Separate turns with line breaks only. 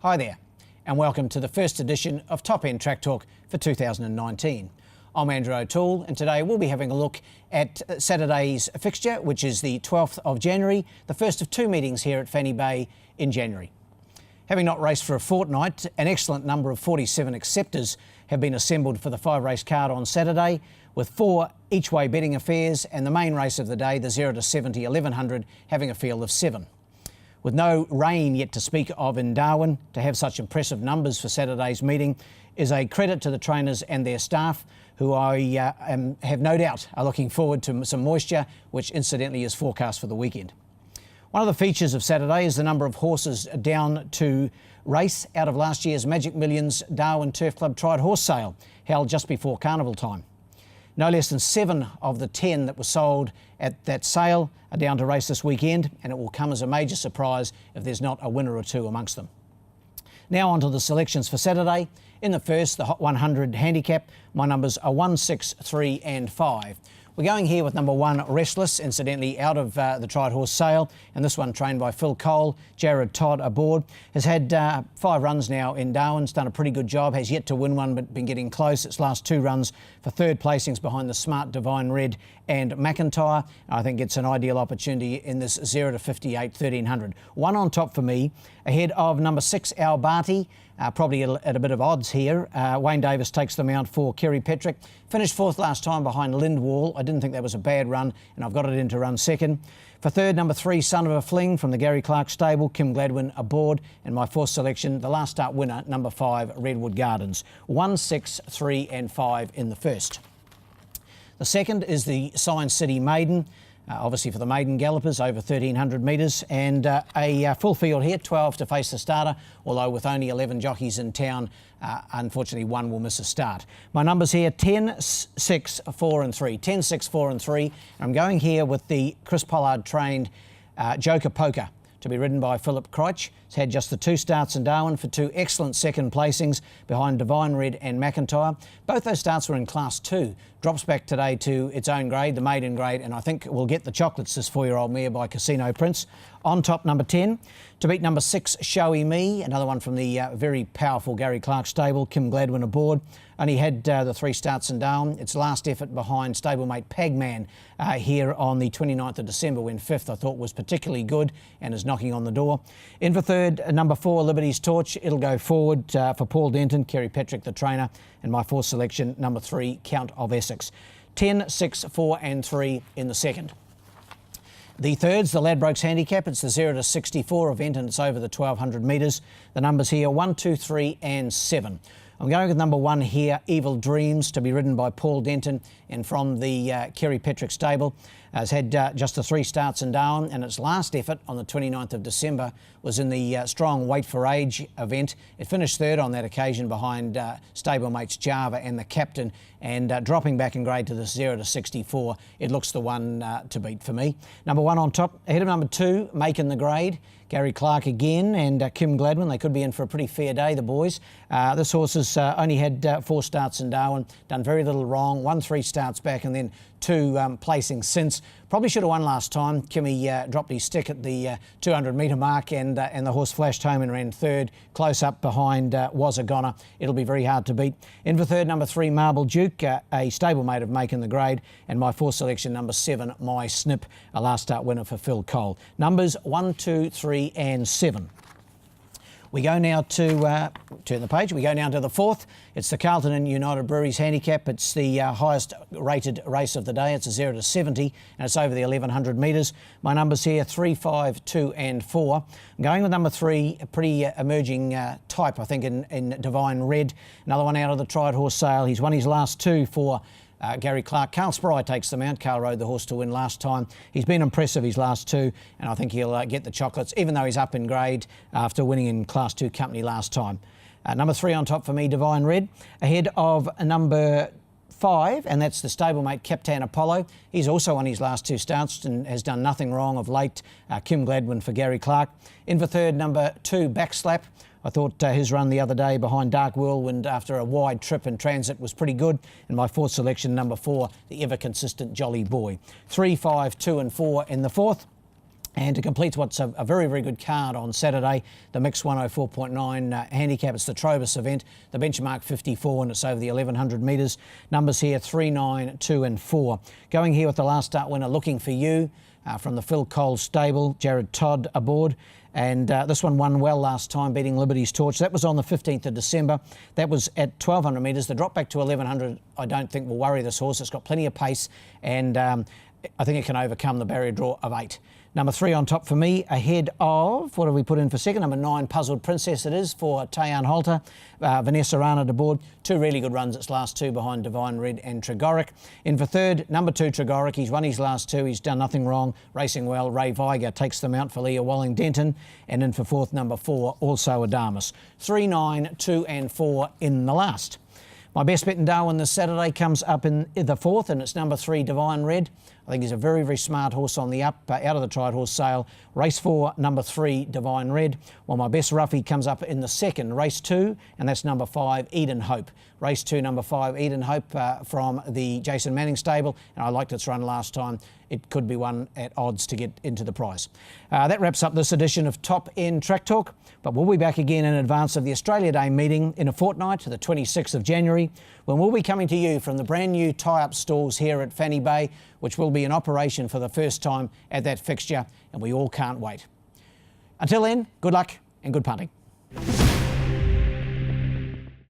Hi there, and welcome to the first edition of Top End Track Talk for 2019. I'm Andrew O'Toole, and today we'll be having a look at Saturday's fixture, which is the 12th of January, the first of two meetings here at Fanny Bay in January. Having not raced for a fortnight, an excellent number of 47 acceptors have been assembled for the 5-race card on Saturday, with 4 each-way betting affairs and the main race of the day, the 0 to 70 1100, having a field of 7. With no rain yet to speak of in Darwin, to have such impressive numbers for Saturday's meeting is a credit to the trainers and their staff, who I have no doubt are looking forward to some moisture, which incidentally is forecast for the weekend. One of the features of Saturday is the number of horses down to race out of last year's Magic Millions Darwin Turf Club Tried Horse Sale, held just before carnival time. No less than 7 of the 10 that were sold at that sale are down to race this weekend, and it will come as a major surprise if there's not a winner or two amongst them. Now on to the selections for Saturday. In the first, the Hot 100 handicap, my numbers are 1, 6, 3 and 5. We're going here with number 1, Restless, incidentally out of the Tried Horse Sale, and this one trained by Phil Cole. Jared Todd aboard. Has had 5 runs now in Darwin, has done a pretty good job, has yet to win one but been getting close. Its last 2 runs for third placings behind the Smart Divine Red and McIntyre. I think it's an ideal opportunity in this 0 to 58 1300. One on top for me, ahead of number 6, Albati. Probably at a bit of odds here. Wayne Davis takes the mount for Kerry Petrick. Finished 4th last time behind Lindwall. I didn't think that was a bad run, and I've got it in to run 2nd. For 3rd, number 3, Son of a Fling from the Gary Clark stable. Kim Gladwin aboard. And my 4th selection, the last start winner, number 5, Redwood Gardens. 1, 6, 3 and 5 in the first. The second is the Science City Maiden. Obviously for the maiden gallopers, over 1,300 metres, and a full field here, 12 to face the starter, although with only 11 jockeys in town, unfortunately one will miss a start. My numbers here, 10, 6, 4 and 3. 10, 6, 4 and 3. I'm going here with the Chris Pollard trained Joker Poker, to be ridden by Philip Kreitch. It's had just the 2 starts in Darwin for 2 excellent second placings behind Divine Red and McIntyre. Both those starts were in Class 2. Drops back today to its own grade, the maiden grade, and I think we'll get the chocolates, this 4-year-old mare by Casino Prince. On top, number 10. To beat number 6, Showy Me, another one from the very powerful Gary Clark stable. Kim Gladwin aboard. Only had the 3 starts in Darwin. Its last effort behind stablemate Pagman here on the 29th of December, when 5th I thought was particularly good and is knocking on the door. In for 3rd, number 4, Liberty's Torch. It'll go forward for Paul Denton, Kerry Petrick the trainer, and my 4th selection, number 3, Count of Essex. 10, 6, 4 and 3 in the second. The third's the Ladbrokes Handicap. It's the 0 to 64 event, and it's over the 1,200 metres. The numbers here, 1, 2, 3 and 7. I'm going with number 1 here, Evil Dreams, to be ridden by Paul Denton and from the Kerry Petrick stable. Has had just the 3 starts in Darwin, and its last effort on the 29th of December was in the Strong Weight for Age event. It finished 3rd on that occasion behind stablemates Java and the captain, and dropping back in grade to the 0 to 64. It looks the one to beat for me. Number 1 on top, ahead of number 2, Making the Grade. Gary Clark again and Kim Gladwin. They could be in for a pretty fair day, the boys. This horse has only had 4 starts in Darwin, done very little wrong, won 3 starts back and then 2 placings since. Probably should have won last time. Kimmy dropped his stick at the 200 metre mark, and the horse flashed home and ran 3rd, close up behind Was a Goner. It'll be very hard to beat. In for 3rd, number 3, Marble Duke, a stablemate of Making the Grade, and my 4th selection, number 7, My Snip, a last start winner for Phil Cole. Numbers 1, 2, 3 and 7. We go now to, turn the page, we go now to the 4th. It's the Carlton and United Breweries Handicap. It's the highest rated race of the day. It's a 0 to 70 and it's over the 1,100 metres. My numbers here, 3, 5, 2 and 4. I'm going with number 3, a pretty emerging type, I think, in Divine Red. Another one out of the Tried Horse Sale. He's won his last 2 for Gary Clark. Carl Spry takes the mount. Carl rode the horse to win last time. He's been impressive his last 2, and I think he'll get the chocolates, even though he's up in grade after winning in Class 2 company last time. Number 3 on top for me, Divine Red. Ahead of number 5, and that's the stablemate Captain Apollo. He's also on his last 2 starts and has done nothing wrong of late. Kim Gladwin for Gary Clark. In for 3rd, number 2, Backslap. I thought his run the other day behind Dark Whirlwind after a wide trip in transit was pretty good. And my 4th selection, number 4, the ever consistent Jolly Boy. 3, 5, 2 and 4 in the 4th. And to complete what's a very, very good card on Saturday, the mixed 104.9 handicap, it's the Trobus event, the benchmark 54, and it's over the 1100 metres. Numbers here 3, 9, 2 and 4. Going here with the last start winner, Looking for You, from the Phil Cole stable, Jared Todd aboard. And this one won well last time, beating Liberty's Torch. That was on the 15th of December. That was at 1200 metres. The drop back to 1100, I don't think will worry this horse. It's got plenty of pace, and I think it can overcome the barrier draw of 8. Number 3 on top for me, ahead of, what have we put in for second? Number 9, Puzzled Princess it is for Tayan Holter. Vanessa Rana aboard. 2 really good runs, its last 2 behind Divine Red and Tregoric. In for third, number 2, Tregoric. He's won his last 2. He's done nothing wrong, racing well. Ray Viger takes them out for Leah Walling-Denton. And in for fourth, number 4, also Adamus. 3, 9, 2 and 4 in the last. My best bet in Darwin this Saturday comes up in the 4th, and it's number 3, Divine Red. I think he's a very, very smart horse on the up, out of the tried horse sale. Race 4, number 3, Divine Red. While my best roughie comes up in the 2nd, race 2, and that's number 5, Eden Hope. Race 2, number 5, Eden Hope from the Jason Manning stable, and I liked its run last time. It could be one at odds to get into the prize. That wraps up this edition of Top End Track Talk, but we'll be back again in advance of the Australia Day meeting in a fortnight, to the 26th of January, when we'll be coming to you from the brand new tie-up stalls here at Fanny Bay, which will be in operation for the first time at that fixture, and we all can't wait. Until then, good luck and good punting.